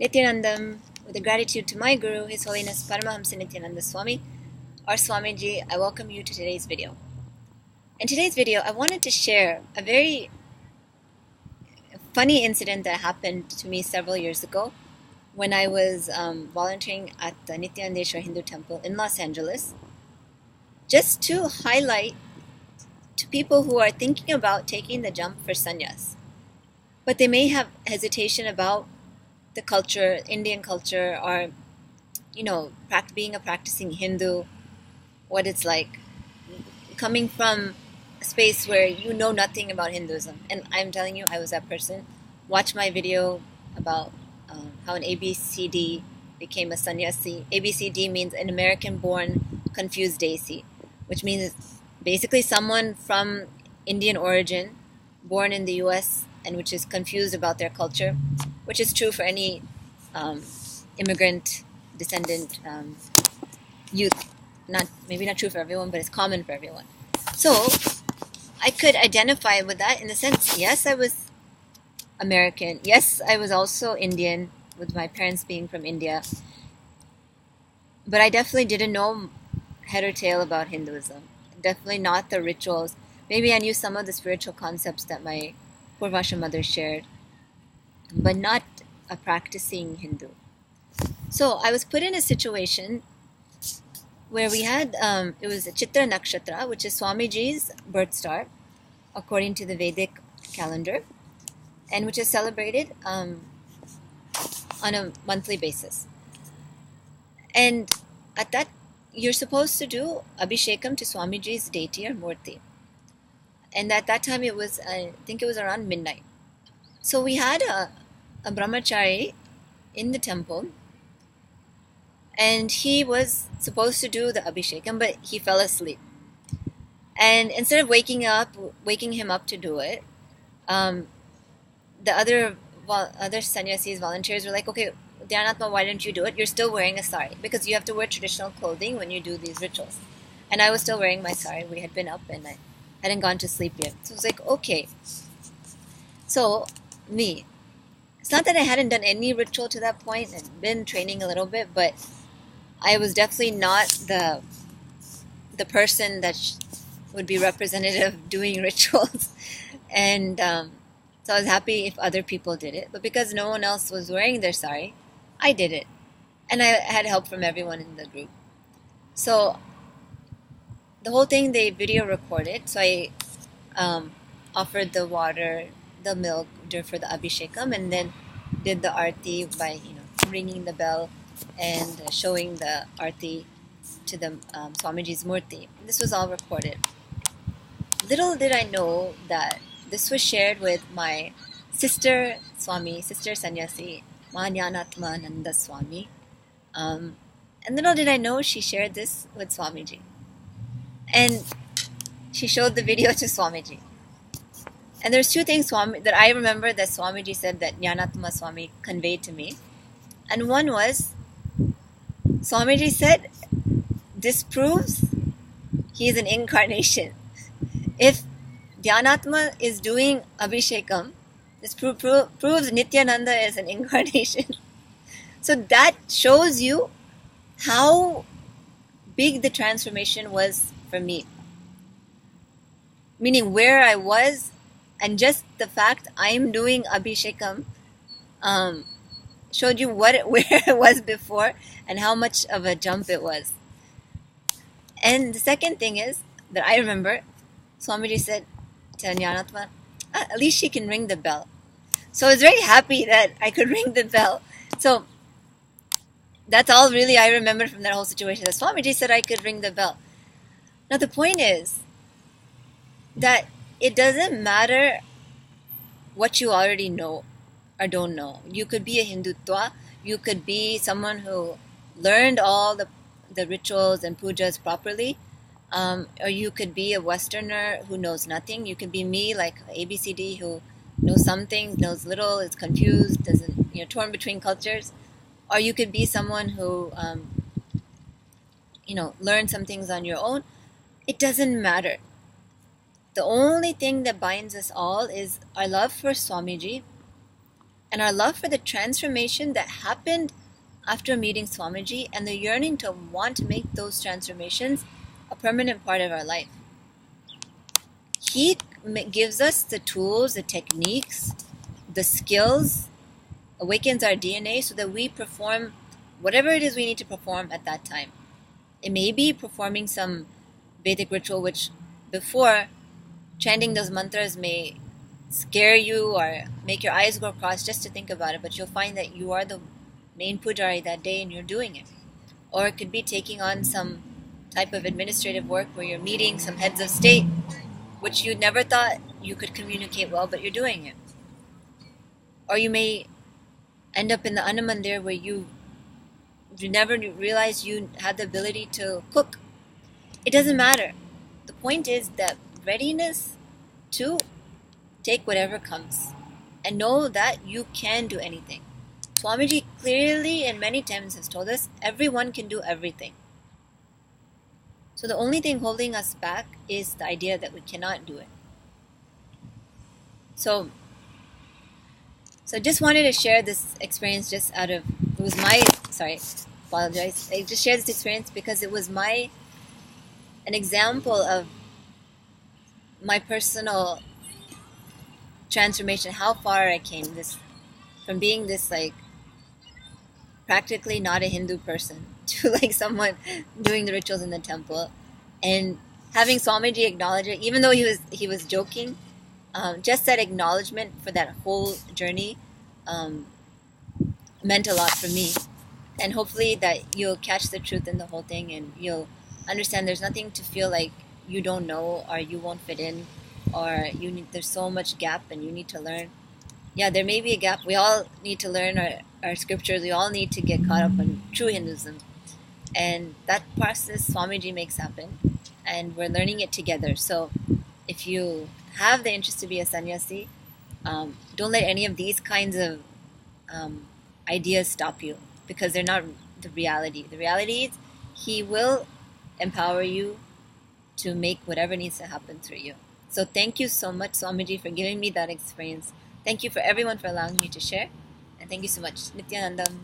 Nithyanandam, with a gratitude to my Guru, His Holiness Paramahamsa Nithyananda Swami, or Swamiji, I welcome you to today's video. In today's video, I wanted to share a very funny incident that happened to me several years ago when I was volunteering at the Nithyanandeshwar Hindu Temple in Los Angeles, just to highlight to people who are thinking about taking the jump for sannyas, but they may have hesitation about the culture, Indian culture, or being a practicing Hindu, what it's like coming from a space where you know nothing about Hinduism. And I'm telling you, I was that person. Watch my video about how an ABCD became a sannyasi. ABCD means an American-born confused deity, which means basically someone from Indian origin, born in the U.S., and which is confused about their culture, which is true for any immigrant descendant youth. Maybe not true for everyone, but it's common for everyone. So I could identify with that in the sense, yes, I was American. Yes, I was also Indian, with my parents being from India. But I definitely didn't know head or tail about Hinduism. Definitely not the rituals. Maybe I knew some of the spiritual concepts that my Purvasha mother shared, but not a practicing Hindu. So I was put in a situation where we had, it was a Chitra Nakshatra, which is Swamiji's birth star, according to the Vedic calendar, and which is celebrated on a monthly basis. And at that, you're supposed to do Abhishekam to Swamiji's deity or Murti. And at that time, it was, I think it was around midnight. So we had a brahmachari in the temple, and he was supposed to do the Abhishekam, but he fell asleep. And instead of waking him up to do it, the other sannyasis, volunteers were like, okay, Dhyanatma, why don't you do it? You're still wearing a sari, because you have to wear traditional clothing when you do these rituals. And I was still wearing my sari. We had been up and I hadn't gone to sleep yet. So I was like, okay. So, it's not that I hadn't done any ritual to that point and been training a little bit, but I was definitely not the person that would be representative doing rituals. And so I was happy if other people did it. But because no one else was wearing their sari, I did it. And I had help from everyone in the group. So the whole thing they video recorded. So I offered the water, the milk for the Abhishekam, and then did the arti by ringing the bell and showing the arti to the Swamiji's Murti. This was all recorded. Little did I know that this was shared with my sister Sannyasi, Nanda Swami. And little did I know she shared this with Swamiji. And she showed the video to Swamiji. And there's two things that I remember that Swamiji said that Jnanatma Swami conveyed to me. And one was, Swamiji said, this proves he is an incarnation. If Dhyanatma is doing Abhishekam, this proves Nityananda is an incarnation. So that shows you how big the transformation was for me. Meaning where I was, and just the fact I'm doing Abhishekam showed you where it was before and how much of a jump it was. And the second thing is that I remember, Swamiji said to Jnanatma, at least she can ring the bell. So I was very happy that I could ring the bell. So that's all really I remember from that whole situation. That Swamiji said I could ring the bell. Now the point is that it doesn't matter what you already know or don't know. You could be a Hindutva. You could be someone who learned all the rituals and pujas properly. Or you could be a Westerner who knows nothing. You could be me, like ABCD, who knows some things, knows little, is confused, torn between cultures. Or you could be someone who, learned some things on your own. It doesn't matter. The only thing that binds us all is our love for Swamiji and our love for the transformation that happened after meeting Swamiji, and the yearning to want to make those transformations a permanent part of our life. He gives us the tools, the techniques, the skills, awakens our DNA so that we perform whatever it is we need to perform at that time. It may be performing some Vedic ritual, which before chanting those mantras may scare you or make your eyes go cross just to think about it, but you'll find that you are the main pujari that day and you're doing it. Or it could be taking on some type of administrative work where you're meeting some heads of state, which you never thought you could communicate well, but you're doing it. Or you may end up in the Annamandir where you never realized you had the ability to cook. It doesn't matter. The point is that readiness to take whatever comes and know that you can do anything. Swamiji clearly and many times has told us everyone can do everything. So the only thing holding us back is the idea that we cannot do it. So I just wanted to share this experience just out of, it was my, apologize. I just shared this experience because it was an example of my personal transformation, how far I came from being this like practically not a Hindu person to like someone doing the rituals in the temple, and having Swamiji acknowledge it, even though he was joking. Just that acknowledgement for that whole journey meant a lot for me, and hopefully that you'll catch the truth in the whole thing and you'll understand there's nothing to feel like you don't know or you won't fit in or there's so much gap and you need to learn. Yeah, there may be a gap. We all need to learn our scriptures. We all need to get caught up in true Hinduism, and that process Swamiji makes happen, and we're learning it together. So if you have the interest to be a sannyasi, don't let any of these kinds of ideas stop you, because they're not the reality. The reality is he will empower you to make whatever needs to happen through you. So thank you so much, Swamiji, for giving me that experience. Thank you for everyone for allowing me to share. And thank you so much. Nithyanandam.